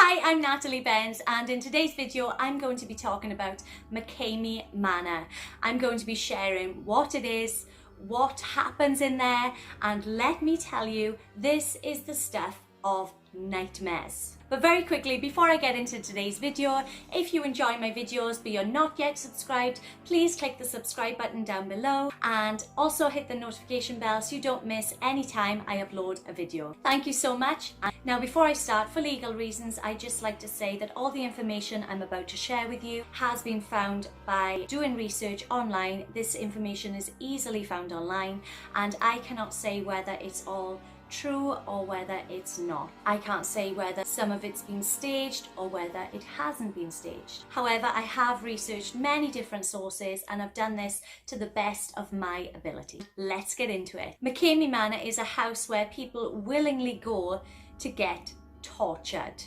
Hi, I'm Natalie Benz, and in today's video I'm going to be talking about McCamey Manor. I'm going to be sharing what it is, what happens in there, and let me tell you, this is the stuff of nightmares. But very quickly, before I get into today's video, if you enjoy my videos but you're not yet subscribed, please click the subscribe button down below and also hit the notification bell so you don't miss any time I upload a video. Thank you so much. Now, before I start, for legal reasons, I just like to say that all the information I'm about to share with you has been found by doing research online. This information is easily found online, and I cannot say whether it's all true or whether it's not. I can't say whether some of it's been staged or whether it hasn't been staged. However, I have researched many different sources and I've done this to the best of my ability. Let's get into it. McCamey Manor is a house where people willingly go to get tortured.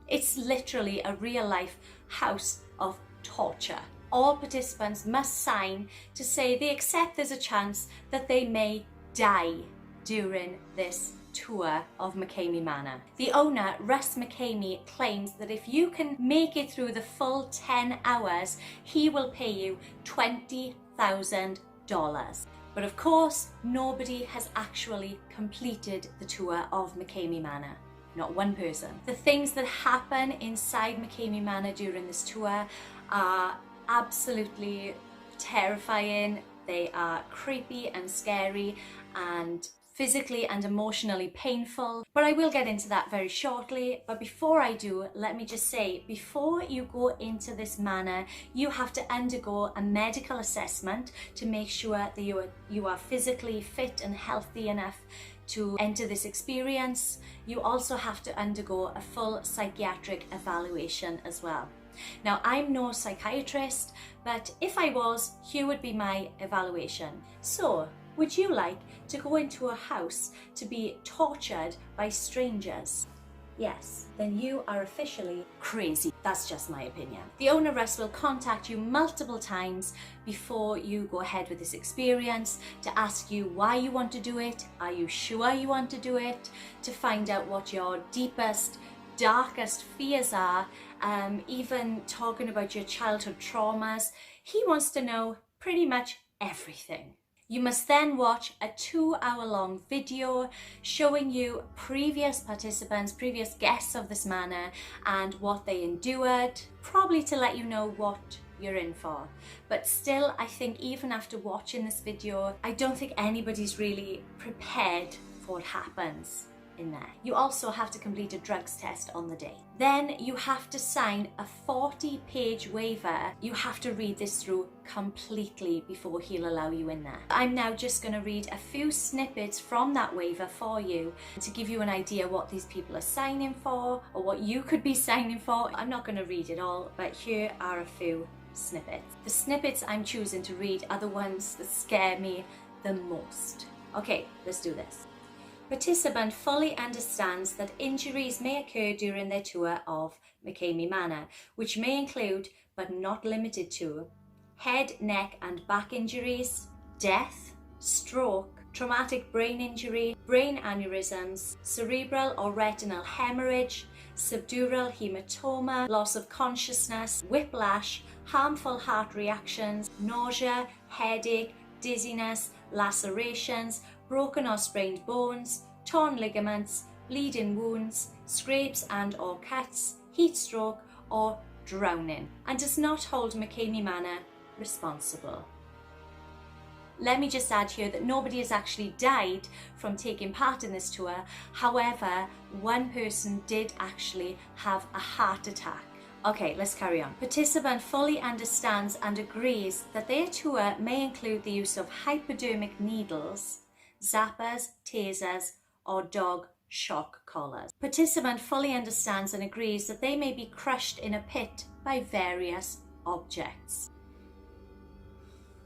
It's literally a real life house of torture. All participants must sign to say they accept there's a chance that they may die during this tour of McCamey Manor. The owner, Russ McCamey, claims that if you can make it through the full 10 hours, he will pay you $20,000. But of course, nobody has actually completed the tour of McCamey Manor. Not one person. The things that happen inside McCamey Manor during this tour are absolutely terrifying. They are creepy and scary and physically and emotionally painful, but I will get into that very shortly. But before I do, let me just say, before you go into this manor, you have to undergo a medical assessment to make sure that you are physically fit and healthy enough to enter this experience. You also have to undergo a full psychiatric evaluation as well. Now, I'm no psychiatrist, but if I was, here would be my evaluation. So, would you like to go into a house to be tortured by strangers? Yes, then you are officially crazy. That's just my opinion. The owner, Russ, will contact you multiple times before you go ahead with this experience to ask you why you want to do it, are you sure you want to do it, to find out what your deepest, darkest fears are, even talking about your childhood traumas. He wants to know pretty much everything. You must then watch a 2-hour-long video showing you previous participants, previous guests of this manor and what they endured, probably to let you know what you're in for. But still, I think even after watching this video, I don't think anybody's really prepared for what happens in there. You also have to complete a drugs test on the day. Then you have to sign a 40-page waiver. You have to read this through completely before he'll allow you in there. I'm now just going to read a few snippets from that waiver for you to give you an idea what these people are signing for or what you could be signing for. I'm not going to read it all, but here are a few snippets. The snippets I'm choosing to read are the ones that scare me the most. Okay, let's do this. Participant fully understands that injuries may occur during their tour of McCamey Manor, which may include, but not limited to, head, neck and back injuries, death, stroke, traumatic brain injury, brain aneurysms, cerebral or retinal hemorrhage, subdural hematoma, loss of consciousness, whiplash, harmful heart reactions, nausea, headache, dizziness, lacerations, broken or sprained bones, torn ligaments, bleeding wounds, scrapes and or cuts, heat stroke or drowning, and does not hold McCamey Manor responsible. Let me just add here that nobody has actually died from taking part in this tour. However, one person did actually have a heart attack. Okay, let's carry on. Participant fully understands and agrees that their tour may include the use of hypodermic needles, zappers, tasers, or dog shock collars. Participant fully understands and agrees that they may be crushed in a pit by various objects.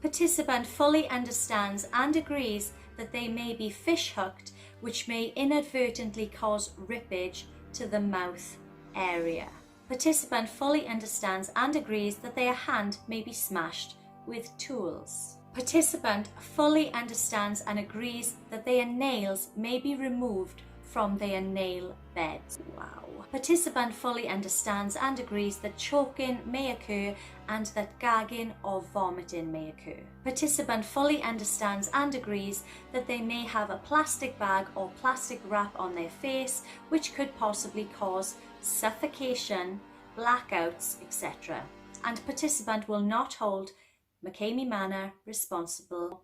Participant fully understands and agrees that they may be fish hooked, which may inadvertently cause rippage to the mouth area. Participant fully understands and agrees that their hand may be smashed with tools. Participant fully understands and agrees that their nails may be removed from their nail beds. Wow. Participant fully understands and agrees that choking may occur and that gagging or vomiting may occur. Participant fully understands and agrees that they may have a plastic bag or plastic wrap on their face, which could possibly cause suffocation, blackouts, etc. And participant will not hold McCamey Manor responsible.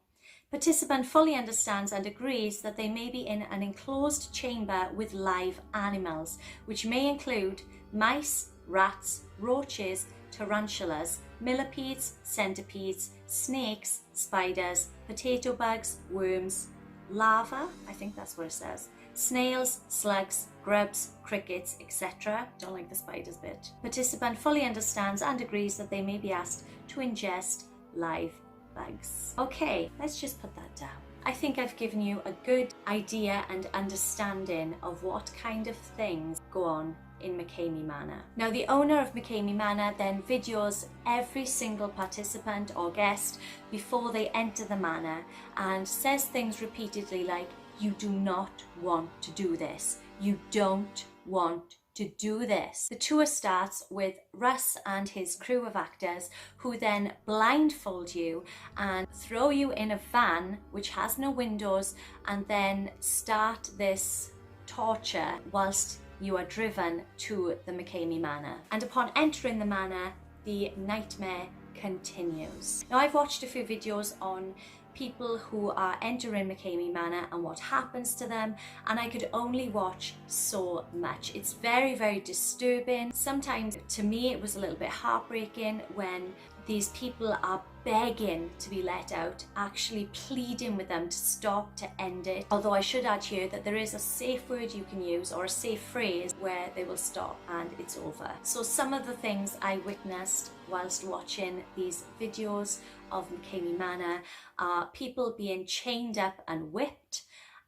Participant fully understands and agrees that they may be in an enclosed chamber with live animals, which may include mice, rats, roaches, tarantulas, millipedes, centipedes, snakes, spiders, potato bugs, worms, larvae, I think that's what it says, snails, slugs, grubs, crickets, etc. Don't like the spiders bit. Participant fully understands and agrees that they may be asked to ingest live bugs. Okay, let's just put that down. I think I've given you a good idea and understanding of what kind of things go on in McCamey Manor. Now, the owner of McCamey Manor then videos every single participant or guest before they enter the manor and says things repeatedly like, "You do not want to do this. You don't want to do this." The tour starts with Russ and his crew of actors, who then blindfold you and throw you in a van which has no windows, and then start this torture whilst you are driven to the McCamey Manor. And upon entering the manor, the nightmare continues. Now, I've watched a few videos on people who are entering McCamey Manor and what happens to them, and I could only watch so much. It's very, very disturbing. Sometimes to me it was a little bit heartbreaking when these people are begging to be let out, actually pleading with them to stop, to end it. Although I should add here that there is a safe word you can use, or a safe phrase, where they will stop and it's over. So some of the things I witnessed whilst watching these videos of McCamey Manor are people being chained up and whipped.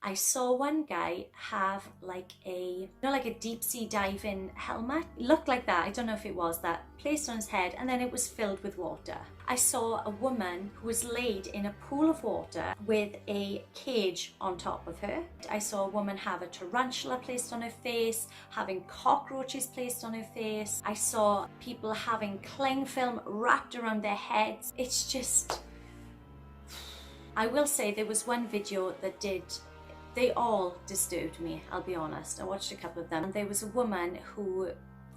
I saw one guy have like a, like a deep sea diving helmet. It looked like that, I don't know if it was that, placed on his head, and then it was filled with water. I saw a woman who was laid in a pool of water with a cage on top of her. I saw a woman have a tarantula placed on her face, having cockroaches placed on her face. I saw people having cling film wrapped around their heads. It's just, I will say there was one video that they all disturbed me, I'll be honest. I watched a couple of them. And there was a woman who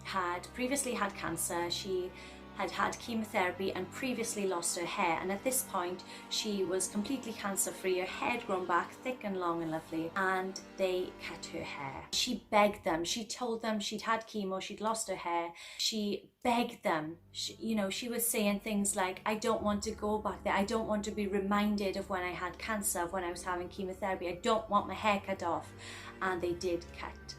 had previously had cancer. She had had chemotherapy and previously lost her hair, and at this point she was completely cancer free. Her hair had grown back thick and long and lovely, and they cut her hair. She begged them, she told them she'd had chemo, she'd lost her hair. She begged them, she was saying things like, "I don't want to go back there, I don't want to be reminded of when I had cancer, of when I was having chemotherapy, I don't want my hair cut off." And they did cut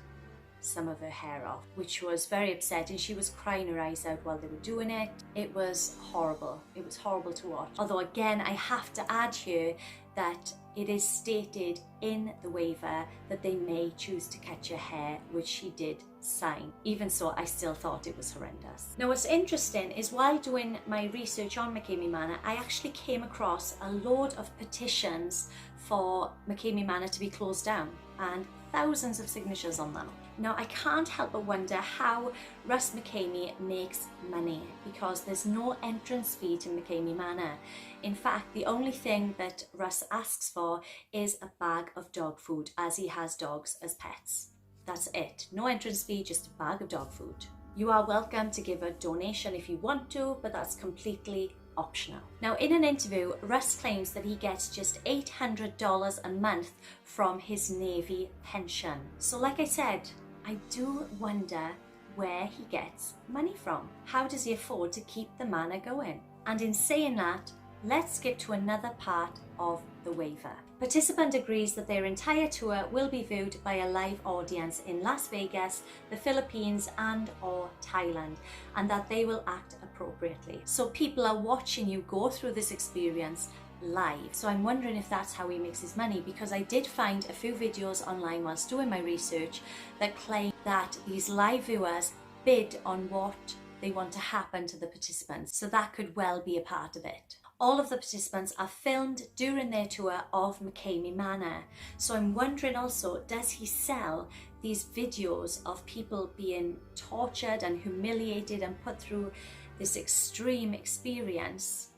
some of her hair off, which was very upsetting. She was crying her eyes out while they were doing it. It was horrible. It was horrible to watch. Although again, I have to add here that it is stated in the waiver that they may choose to cut your hair, which she did sign. Even so, I still thought it was horrendous. Now, what's interesting is while doing my research on McCamey Manor, I actually came across a load of petitions for McCamey Manor to be closed down, and thousands of signatures on them. Now, I can't help but wonder how Russ McCamey makes money, because there's no entrance fee to McCamey Manor. In fact, the only thing that Russ asks for is a bag of dog food, as he has dogs as pets. That's it. No entrance fee, just a bag of dog food. You are welcome to give a donation if you want to, but that's completely optional. Now, in an interview, Russ claims that he gets just $800 a month from his Navy pension. So like I said, I do wonder where he gets money from. How does he afford to keep the manor going? And in saying that, let's skip to another part of the waiver. Participant agrees that their entire tour will be viewed by a live audience in Las Vegas, the Philippines and/or Thailand, and that they will act appropriately. So people are watching you go through this experience live. So I'm wondering if that's how he makes his money, because I did find a few videos online whilst doing my research that claim that these live viewers bid on what they want to happen to the participants. So that could well be a part of it. All of the participants are filmed during their tour of McCamey Manor. So I'm wondering also, does he sell these videos of people being tortured and humiliated and put through this extreme experience?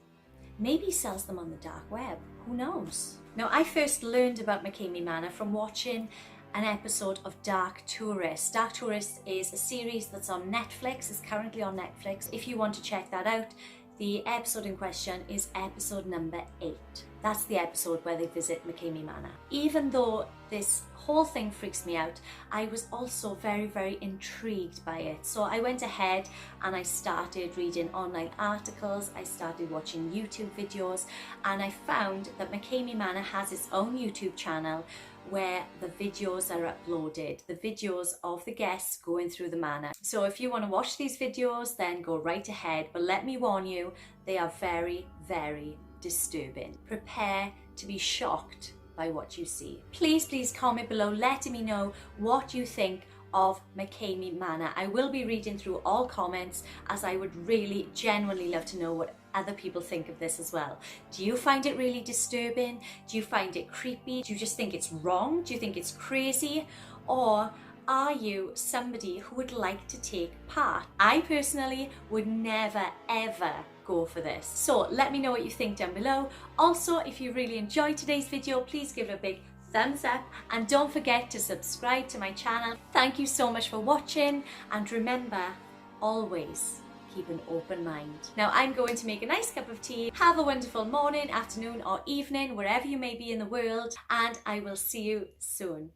Maybe he sells them on the dark web, who knows? Now, I first learned about McCamey Manor from watching an episode of Dark Tourist. Dark Tourist is a series that's on Netflix, is currently on Netflix. If you want to check that out, the episode in question is episode number 8. That's the episode where they visit McCamey Manor. Even though this whole thing freaks me out, I was also very, very intrigued by it. So I went ahead and I started reading online articles, I started watching YouTube videos, and I found that McCamey Manor has its own YouTube channel where the videos are uploaded, the videos of the guests going through the manor. So if you want to watch these videos, then go right ahead. But let me warn you, they are very, very disturbing. Prepare to be shocked by what you see. Please, please comment below letting me know what you think of McCamey Manor. I will be reading through all comments, as I would really genuinely love to know what other people think of this as well. Do you find it really disturbing? Do you find it creepy? Do you just think it's wrong? Do you think it's crazy? Or are you somebody who would like to take part? I personally would never ever go for this. So let me know what you think down below. Also, if you really enjoyed today's video, please give it a big thumbs up and don't forget to subscribe to my channel. Thank you so much for watching, and remember, always keep an open mind. Now I'm going to make a nice cup of tea. Have a wonderful morning, afternoon or evening, wherever you may be in the world, and I will see you soon.